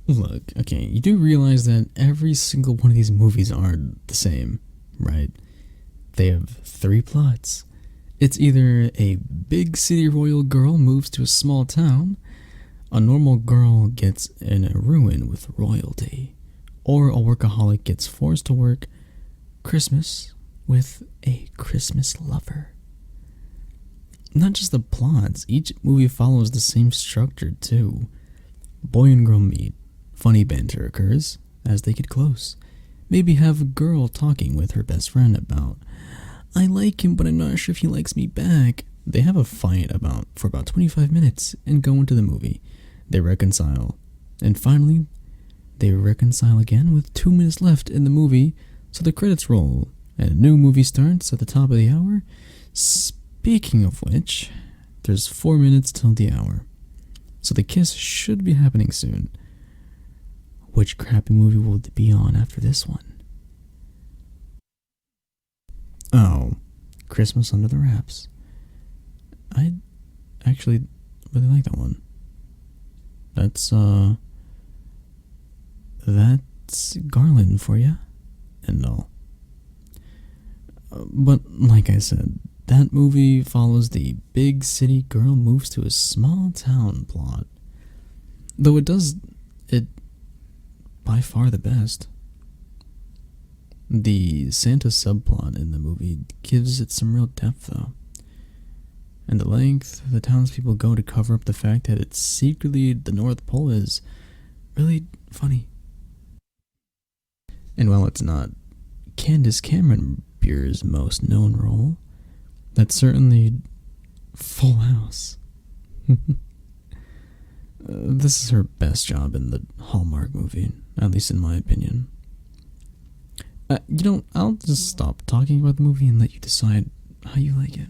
Look, okay, you do realize that every single one of these movies aren't the same, right? They have three plots. It's either a big city royal girl moves to a small town, a normal girl gets in a ruin with royalty, or a workaholic gets forced to work Christmas with a Christmas lover. Not just the plots, each movie follows the same structure too. Boy and girl meet, funny banter occurs as they get close. Maybe have a girl talking with her best friend about, I like him but I'm not sure if he likes me back. They have a fight for about 25 minutes and go into the movie. They reconcile. And finally, they reconcile again with 2 minutes left in the movie, so the credits roll and a new movie starts at the top of the hour. Speaking of which, there's 4 minutes till the hour, so the kiss should be happening soon. Which crappy movie will it be on after this one? Oh, Christmas Under the Wraps. I actually really like that one. That's Garland for you, and all. But like I said, that movie follows the big city girl moves to a small town plot. Though it does it by far the best. The Santa subplot in the movie gives it some real depth though. And the length the townspeople go to cover up the fact that it's secretly the North Pole is really funny. And while it's not Candace Cameron Bure's most known role, that's certainly Full House. This is her best job in the Hallmark movie, at least in my opinion. I'll just stop talking about the movie and let you decide how you like it.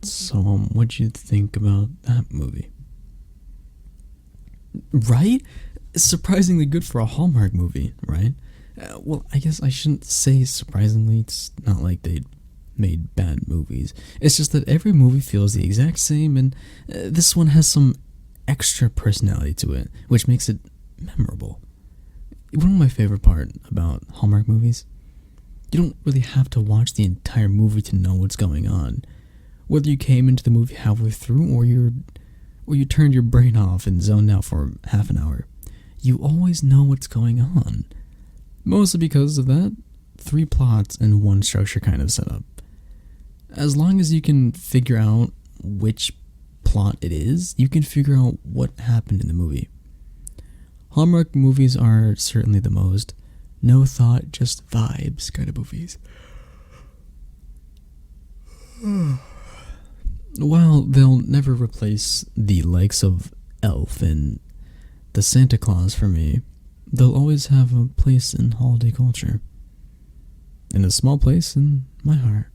So, what'd you think about that movie? Right? Surprisingly good for a Hallmark movie, right? Well, I guess I shouldn't say surprisingly. It's not like they made bad movies. It's just that every movie feels the exact same, and this one has some extra personality to it, which makes it memorable. One of my favorite part about Hallmark movies, you don't really have to watch the entire movie to know what's going on. Whether you came into the movie halfway through or you turned your brain off and zoned out for half an hour, you always know what's going on. Mostly because of that 3 plots and 1 structure kind of setup. As long as you can figure out which plot it is, you can figure out what happened in the movie. Hallmark movies are certainly the most no thought, just vibes kind of movies. While they'll never replace the likes of Elf and the Santa Claus for me, they'll always have a place in holiday culture. And a small place in my heart.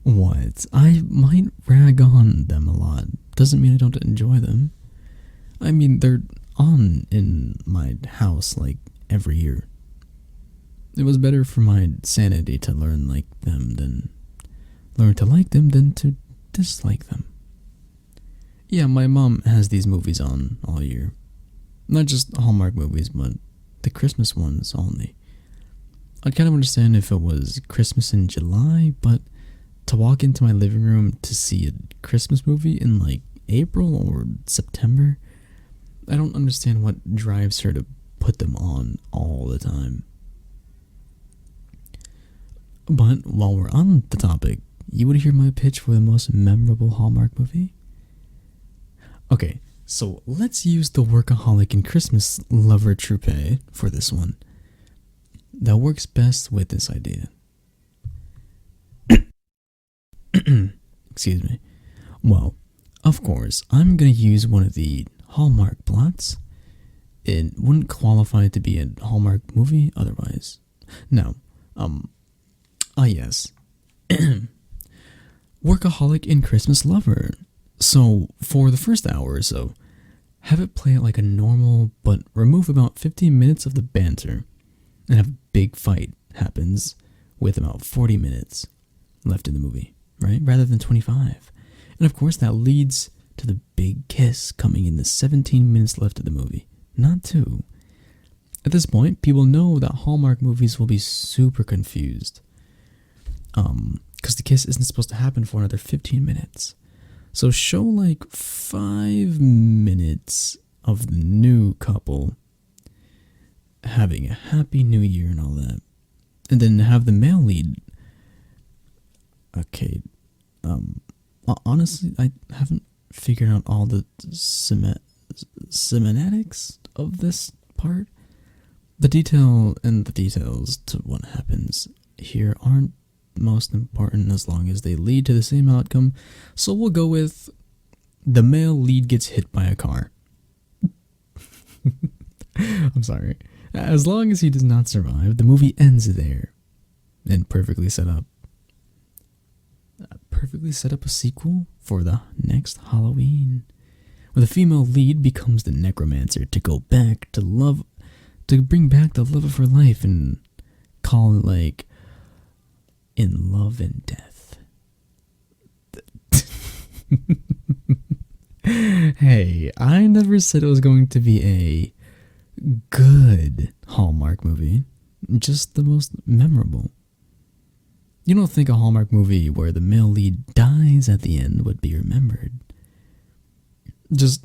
What? I might rag on them a lot. Doesn't mean I don't enjoy them. I mean, they're on in my house like every year. It was better for my sanity to learn to like them than to dislike them. Yeah, my mom has these movies on all year. Not just Hallmark movies, but the Christmas ones only. I'd kind of understand if it was Christmas in July, but to walk into my living room to see a Christmas movie in like April or September, I don't understand what drives her to put them on all the time. But while we're on the topic, you would hear my pitch for the most memorable Hallmark movie? Okay, so let's use the workaholic and Christmas lover troupe for this one. That works best with this idea. Excuse me. Well, of course, I'm going to use one of the Hallmark plots. It wouldn't qualify to be a Hallmark movie otherwise. Now, yes. Workaholic and Christmas lover. So, for the first hour or so, have it play it like a normal, but remove about 15 minutes of the banter. and a big fight happens with about 40 minutes left in the movie, right? Rather than 25. And of course, that leads to the big kiss coming in the 17 minutes left of the movie, not 2. At this point, people know that Hallmark movies will be super confused. Because the kiss isn't supposed to happen for another 15 minutes. So show like 5 minutes of the new couple having a happy new year and all that. And then have the male lead. Okay. Honestly, I haven't figured out all the semantics of this part. The details to what happens here aren't most important as long as they lead to the same outcome. So we'll go with the male lead gets hit by a car. I'm sorry. As long as he does not survive, the movie ends there. And perfectly set up a sequel for the next Halloween, where the female lead becomes the necromancer to bring back the love of her life and call it like In Love and Death. Hey, I never said it was going to be a good Hallmark movie, just the most memorable. You don't think a Hallmark movie where the male lead dies at the end would be remembered. Just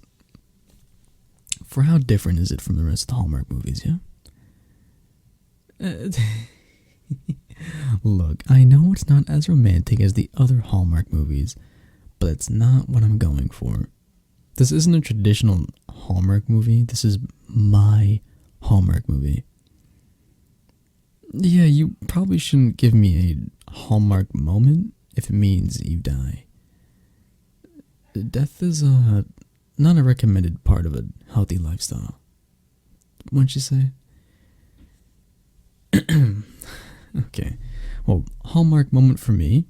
for how different is it from the rest of the Hallmark movies, yeah? Look, I know it's not as romantic as the other Hallmark movies, but it's not what I'm going for. This isn't a traditional Hallmark movie. This is my Hallmark movie. Yeah, you probably shouldn't give me a Hallmark moment if it means you die. Death is not a recommended part of a healthy lifestyle. Wouldn't you say? Okay. Well, Hallmark moment for me.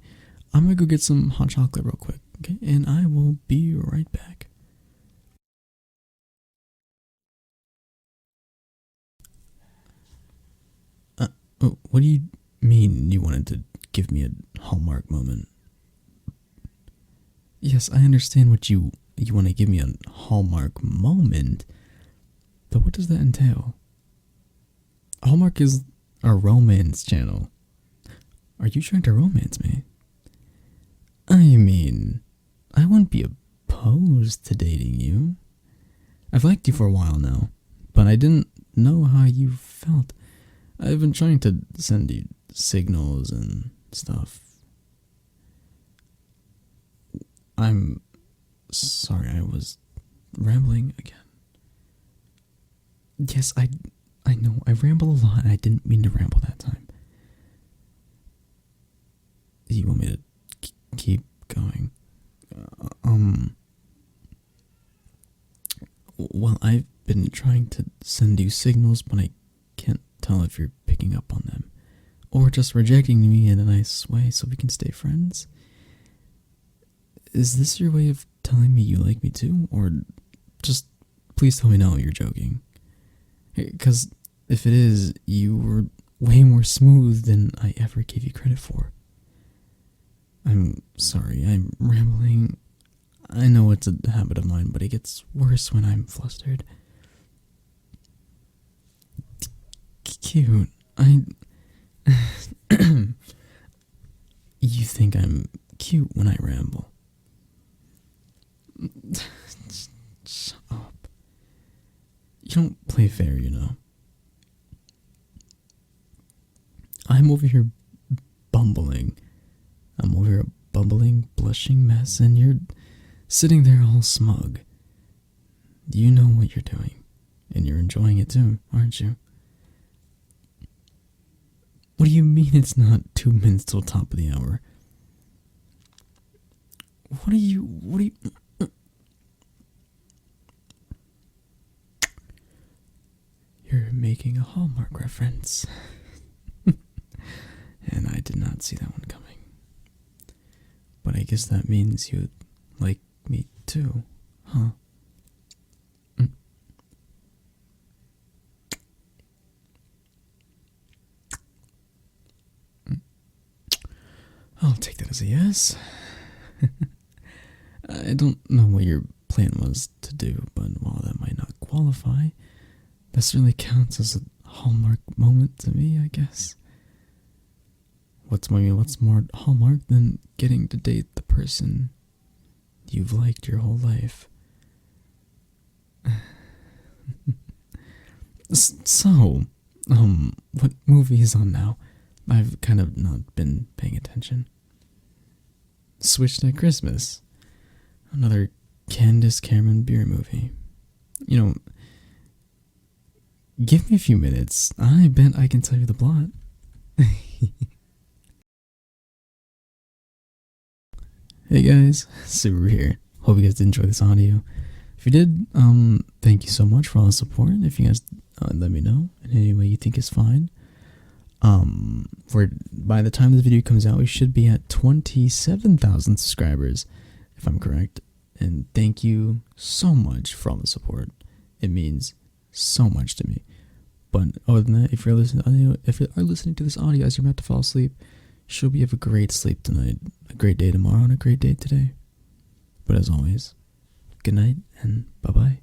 I'm gonna go get some hot chocolate real quick, okay? And I will be right back. What do you mean you wanted to give me a Hallmark moment? Yes, I understand what you want to give me a Hallmark moment, but what does that entail? Hallmark is a romance channel. Are you trying to romance me? I mean, I wouldn't be opposed to dating you. I've liked you for a while now, but I didn't know how you felt. I've been trying to send you signals and stuff. I'm sorry, I was rambling again. Yes, I know, I ramble a lot and I didn't mean to ramble that time. You want me to keep going? Well, I've been trying to send you signals, but I can't tell if you're picking up on them. Or just rejecting me in a nice way so we can stay friends. Is this your way of telling me you like me too? Or just please tell me no, you're joking. Because if it is, you were way more smooth than I ever gave you credit for. I'm sorry, I'm rambling. I know it's a habit of mine, but it gets worse when I'm flustered. Cute. You think I'm cute when I ramble. Shut up. You don't play fair, you know. I'm over here bumbling. I'm over here a bumbling, blushing mess, and you're sitting there all smug. You know what you're doing, and you're enjoying it too, aren't you? What do you mean it's not 2 minutes till top of the hour? What are you... You're making a Hallmark reference. And I did not see that one coming. But I guess that means you like me too, huh? I'll take that as a yes. I don't know what your plan was to do, but while that might not qualify, that certainly counts as a Hallmark moment to me, I guess. What's more Hallmark than getting to date the person you've liked your whole life? So, what movie is on now? I've kind of not been paying attention. Switched at Christmas. Another Candace Cameron beer movie. You know, give me a few minutes. I bet I can tell you the plot. Hey guys, Super here. Hope you guys did enjoy this audio. If you did, thank you so much for all the support. If you guys let me know in any way you think is fine. By the time this video comes out, we should be at 27,000 subscribers, if I'm correct. And thank you so much for all the support. It means so much to me. But other than that, if you are listening to this audio as you're about to fall asleep, should we have a great sleep tonight, a great day tomorrow, and a great day today. But as always, good night and bye-bye.